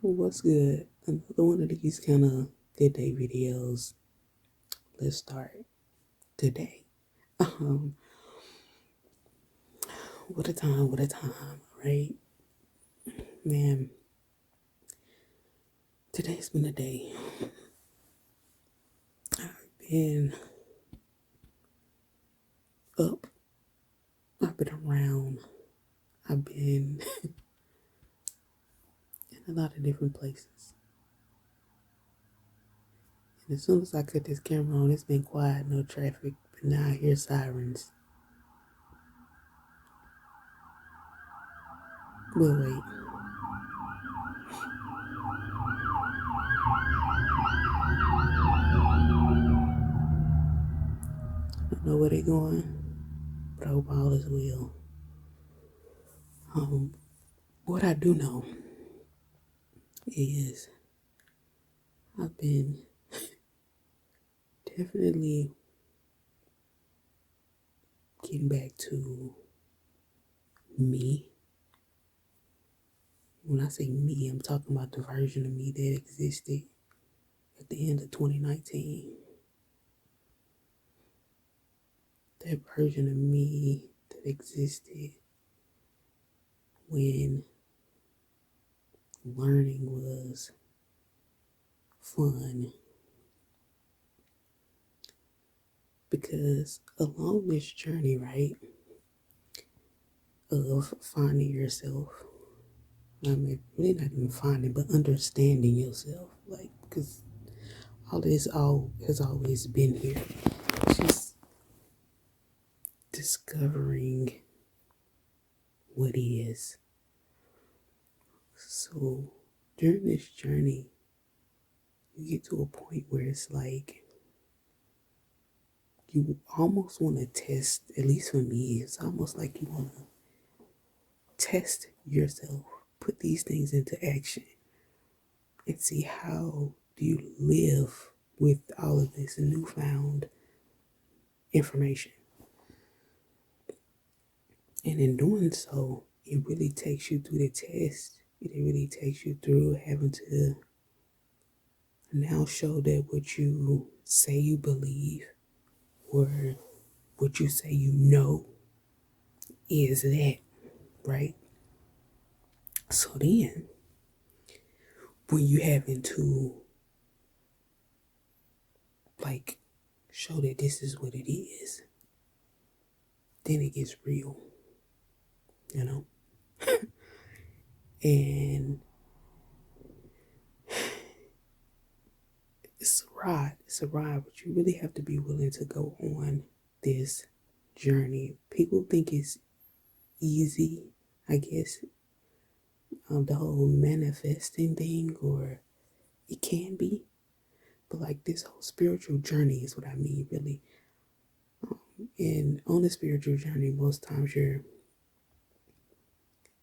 What's good? Another one of these kind of good day videos. Let's start today. Um, what a time, right? Man, today's been a day. I've been up, I've been around, I've been in a lot of different places. And as soon as I cut this camera on, it's been quiet, no traffic, but now I hear sirens. But wait, I don't know where they're going, but I hope all is well. What I do know is I've been definitely getting back to me. When I say me, I'm talking about the version of me that existed at the end of 2019. That version of me that existed when learning was fun. Because along this journey, right, of finding yourself, I mean, really not even finding, but understanding yourself. Like, because all this has always been here. It's just discovering what is. So during this journey, you get to a point where it's like you almost want to test, at least for me, it's almost like you want to test yourself, put these things into action, and see how do you live with all of this newfound information. And in doing so, it really takes you through the test. It really takes you through having to now show that what you say you believe or what you say you know is that, right? So then, when you having to like show that this is what it is, then it gets real, you know? And it's a ride, but you really have to be willing to go on this journey. People think it's easy, I guess, the whole manifesting thing, or it can be, but like this whole spiritual journey is what I mean, really. And on the spiritual journey, most times you're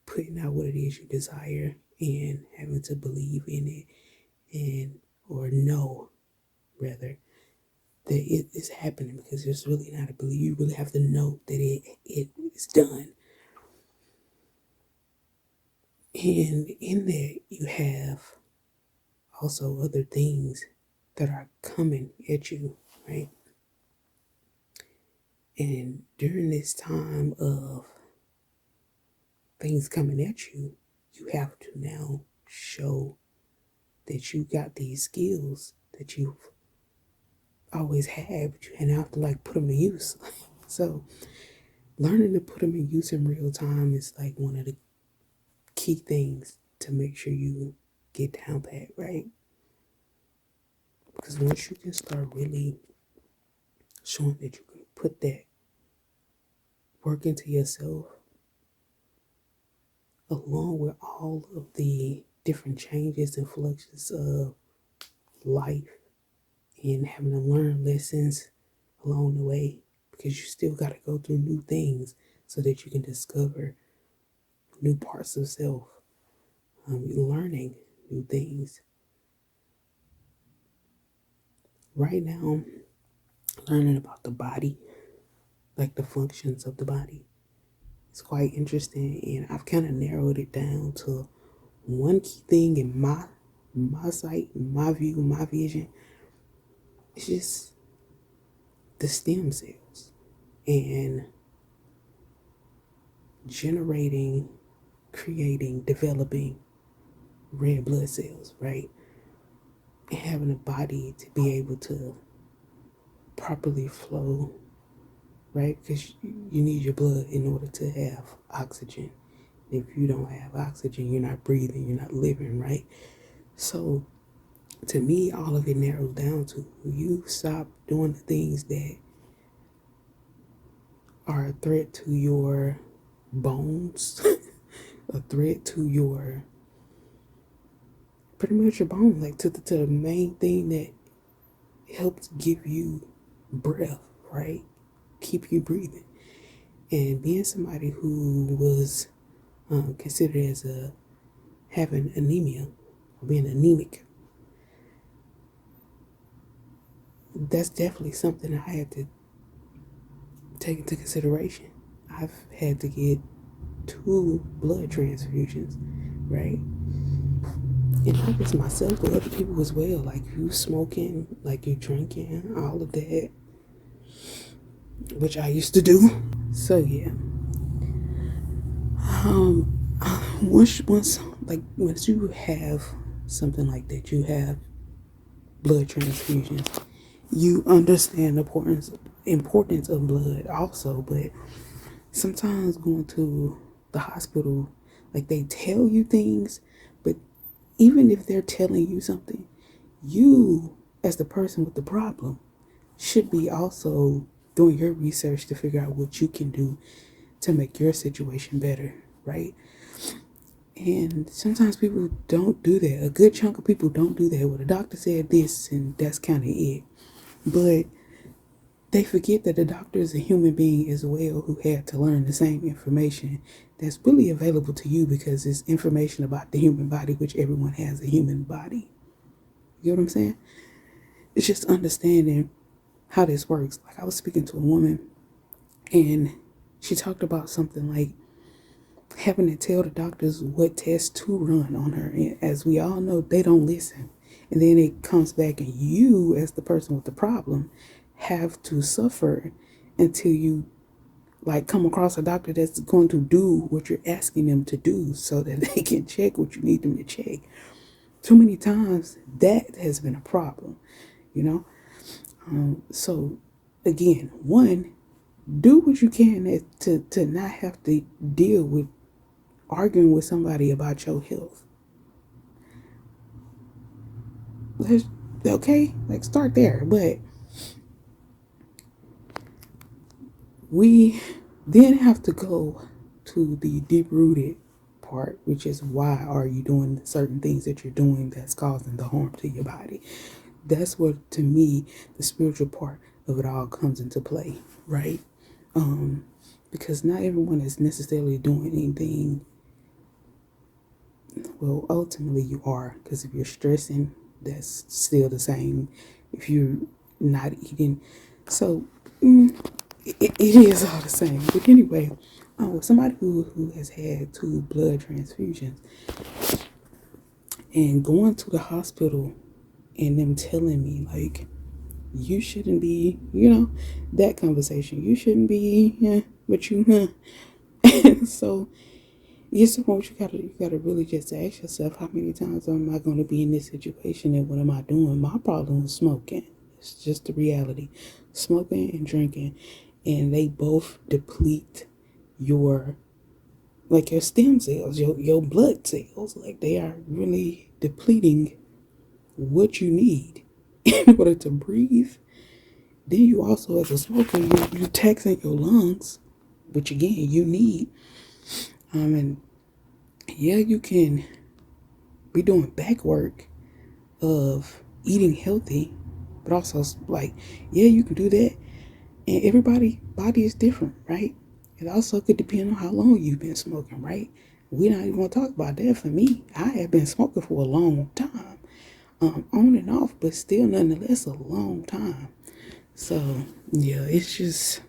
putting out what it is you desire and having to believe in it and or know rather that it is happening, because it's really not a belief. You really have to know that it is done. And in there you have also other things that are coming at you, right? And during this time of things coming at you, you have to now show that you got these skills that you've always had, but you have to like put them to use. So learning to put them in use in real time is like one of the key things to make sure you get down pat, right? Because once you can start really showing that you can put that work into yourself, along with all of the different changes and fluxes of life and having to learn lessons along the way, because you still got to go through new things so that you can discover new parts of self. You're learning new things. Right now, learning about the body, like the functions of the body. It's quite interesting, and I've kind of narrowed it down to one key thing in my sight, my view, my vision, it's just the stem cells and generating, creating, developing red blood cells, right? And having a body to be able to properly flow, right? Because you need your blood in order to have oxygen. If you don't have oxygen, you're not breathing, you're not living, right? So to me, all of it narrows down to you stop doing the things that are a threat to your bones, a threat to your, pretty much your bones, like to the main thing that helps give you breath, right? Keep you breathing. And being somebody who was considered as having anemia, or being anemic, that's definitely something I had to take into consideration. I've had to get 2 blood transfusions, right? And not just myself, but other people as well. Like you smoking, like you drinking, all of that, which I used to do. So yeah, once you have something like that, you have blood transfusions, you understand the importance of blood also. But sometimes going to the hospital, like they tell you things, but even if they're telling you something, you as the person with the problem should be also doing your research to figure out what you can do to make your situation better, right? And sometimes people don't do that. A good chunk of people don't do that. Well, the doctor said this, and that's kind of it. But they forget that the doctor is a human being as well who had to learn the same information that's really available to you because it's information about the human body, which everyone has a human body. You know what I'm saying? It's just understanding how this works. Like I was speaking to a woman and she talked about something like having to tell the doctors what tests to run on her. And as we all know, they don't listen. And then it comes back and you, as the person with the problem, have to suffer until you like come across a doctor that's going to do what you're asking them to do so that they can check what you need them to check. Too many times that has been a problem, you know? So again, one, do what you can to not have to deal with arguing with somebody about your health. Okay, like start there. But we then have to go to the deep rooted part, which is why are you doing certain things that you're doing that's causing the harm to your body. That's what, to me, the spiritual part of it all comes into play, right? Because not everyone is necessarily doing anything. Well, ultimately you are, because if you're stressing, that's still the same. If you're not eating, so it is all the same. But anyway, somebody who has had 2 blood transfusions and going to the hospital and them telling me like, you shouldn't be, that conversation, you shouldn't be, but you, so it's the point you gotta really just ask yourself, how many times am I going to be in this situation and what am I doing? My problem was smoking. It's just the reality. Smoking and drinking, and they both deplete your stem cells, your blood cells. Like they are really depleting what you need in order to breathe. Then you also, as a smoker, you're taxing your lungs, which again you need. And yeah, you can be doing back work of eating healthy, but also like, yeah, you can do that. And everybody body is different, right? It also could depend on how long you've been smoking, right? We're not even going to talk about that. For me, I have been smoking for a long time, on and off, but still nonetheless a long time. So yeah, it's just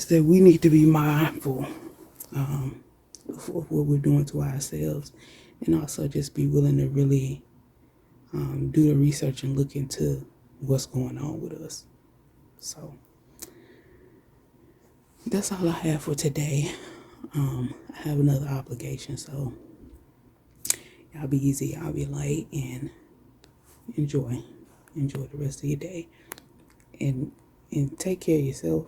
that we need to be mindful of what we're doing to ourselves, and also just be willing to really do the research and look into what's going on with us. So that's all I have for today. I have another obligation, so y'all be easy, y'all be light, and enjoy the rest of your day, and take care of yourself.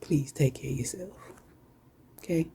Please take care of yourself. Okay.